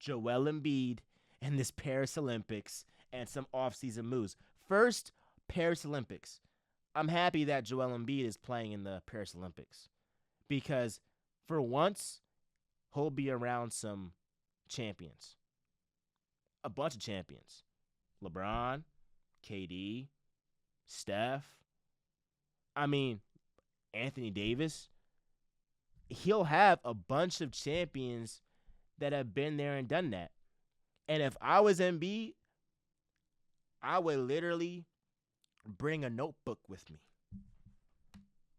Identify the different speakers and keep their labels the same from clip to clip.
Speaker 1: Joel Embiid and this Paris Olympics and some offseason moves. First, Paris Olympics. I'm happy that Joel Embiid is playing in the Paris Olympics because for once, he'll be around some champions. A bunch of champions. LeBron, KD, Steph. I mean, Anthony Davis. He'll have a bunch of champions that have been there and done that. And if I was Embiid, I would literally bring a notebook with me.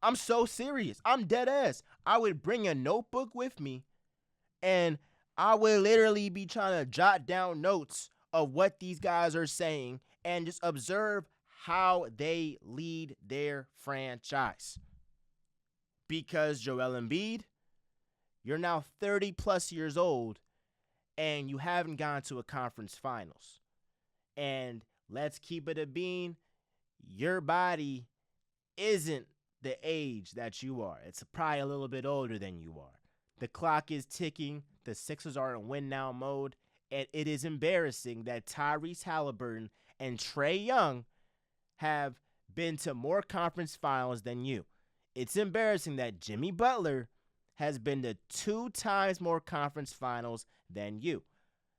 Speaker 1: I'm so serious. I'm dead ass. I would bring a notebook with me and I would literally be trying to jot down notes of what these guys are saying and just observe how they lead their franchise. Because Joel Embiid, you're now 30 plus years old and you haven't gone to a conference finals. And let's keep it a bean, your body isn't the age that you are. It's probably a little bit older than you are. The clock is ticking. The Sixers are in win now mode. And it is embarrassing that Tyrese Halliburton and Trae Young have been to more conference finals than you. It's embarrassing that Jimmy Butler has been to 2 times more conference finals than you.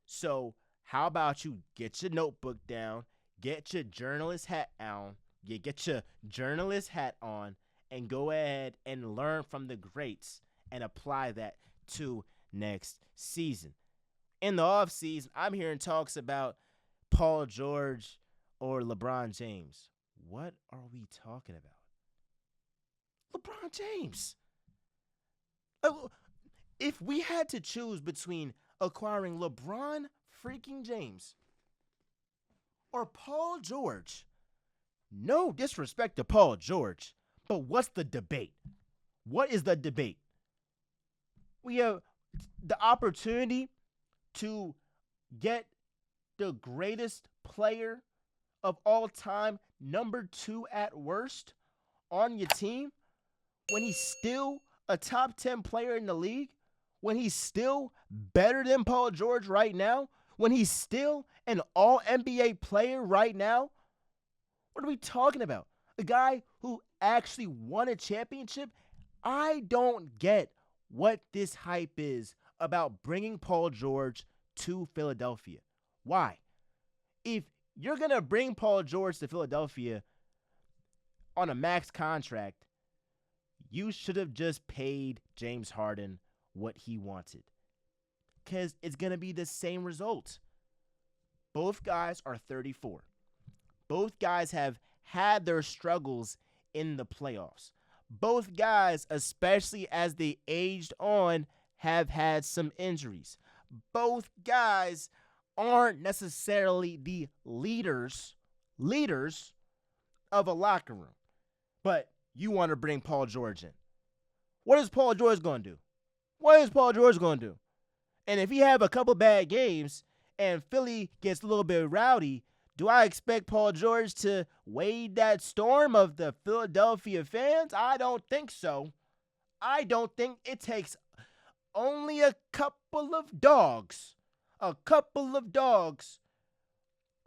Speaker 1: So how about you get your notebook down, get your journalist hat on, get your journalist hat on, and go ahead and learn from the greats and apply that to next season. In the offseason, I'm hearing talks about Paul George or LeBron James. What are we talking about? LeBron James. If we had to choose between acquiring LeBron freaking James or Paul George, no disrespect to Paul George, but what's the debate? What is the debate? We have the opportunity to get the greatest player of all time, number 2 at worst, on your team when he's still a top 10 player in the league, when he's still better than Paul George right now, when he's still an all-NBA player right now. What are we talking about? A guy who actually won a championship? I don't get what this hype is about bringing Paul George to Philadelphia. Why? If you're going to bring Paul George to Philadelphia on a max contract, you should have just paid James Harden what he wanted. Because it's going to be the same result. Both guys are 34. Both guys have had their struggles in the playoffs. Both guys, especially as they aged on, have had some injuries. Both guys aren't necessarily the leaders of a locker room. But you want to bring Paul George in. What is Paul George going to do? What is Paul George going to do? And if he have a couple bad games and Philly gets a little bit rowdy, do I expect Paul George to wade that storm of the Philadelphia fans? I don't think so. I don't think it takes only a couple of dogs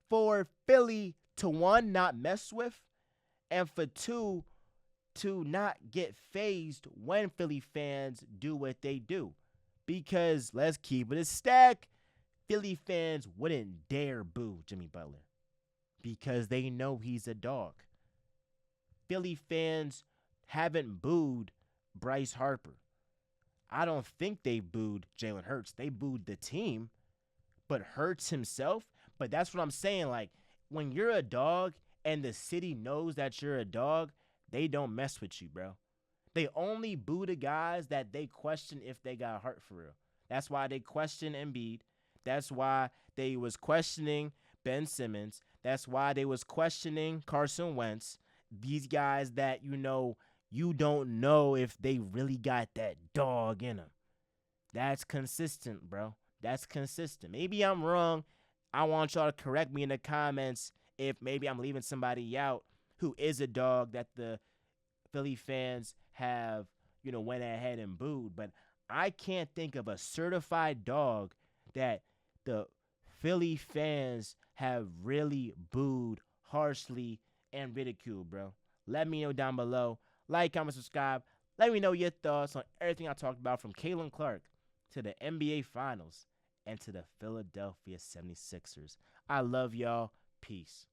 Speaker 1: for Philly to, 1, not mess with, and for 2, to not get phased when Philly fans do what they do. Because, let's keep it a stack, Philly fans wouldn't dare boo Jimmy Butler because they know he's a dog. Philly fans haven't booed Bryce Harper. I don't think they booed Jalen Hurts. They booed the team, but Hurts himself. But that's what I'm saying. Like, when you're a dog and the city knows that you're a dog, they don't mess with you, bro. They only boo the guys that they question if they got hurt for real. That's why they question Embiid. That's why they was questioning Ben Simmons. That's why they was questioning Carson Wentz. These guys that, you don't know if they really got that dog in them. That's consistent, bro. That's consistent. Maybe I'm wrong. I want y'all to correct me in the comments if maybe I'm leaving somebody out who is a dog that the Philly fans have, went ahead and booed. But I can't think of a certified dog that the Philly fans have really booed harshly and ridiculed, bro. Let me know down below. Like, comment, subscribe. Let me know your thoughts on everything I talked about, from Caitlin Clark to the NBA Finals and to the Philadelphia 76ers. I love y'all. Peace.